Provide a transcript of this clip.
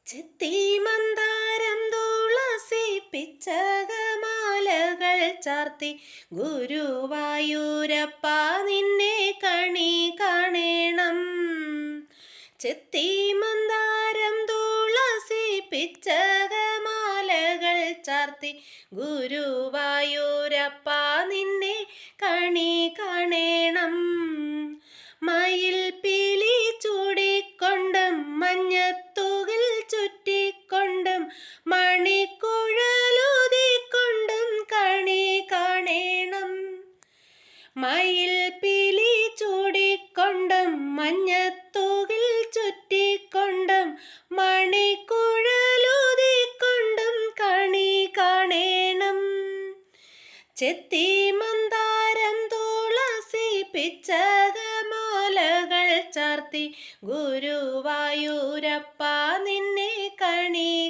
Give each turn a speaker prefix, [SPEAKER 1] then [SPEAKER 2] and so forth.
[SPEAKER 1] ചെത്തിമന്ദാരം തുളസി പിച്ചകമാലകൾ ചാർത്തി ഗുരുവായൂരപ്പ നിന്നെ കണി കാണേണം. ചെത്തിമന്ദാരം തുളസി പിച്ചകമാലകൾ ചാർത്തി ഗുരുവായൂരപ്പ നിന്നെ കണി കാണേണം. മയിൽ പീലി ചൂടിക്കൊണ്ടും മഞ്ഞത്തുകിൽ ചുറ്റിക്കൊണ്ടും മണിക്കുഴലൂതിക്കൊണ്ടും കണി കാണേണം. മയിൽ പീലി ചൂടിക്കൊണ്ടും മഞ്ഞത്തുകിൽ ചുറ്റിക്കൊണ്ടും മണിക്കുഴലൂതിക്കൊണ്ടും കണി കാണേണം. ചെത്തിമന്ദാരം തുളസി പിച്ചകമാലകൾ ചാർത്തി ഗുരുവായൂരപ്പ നിന്നെ കണി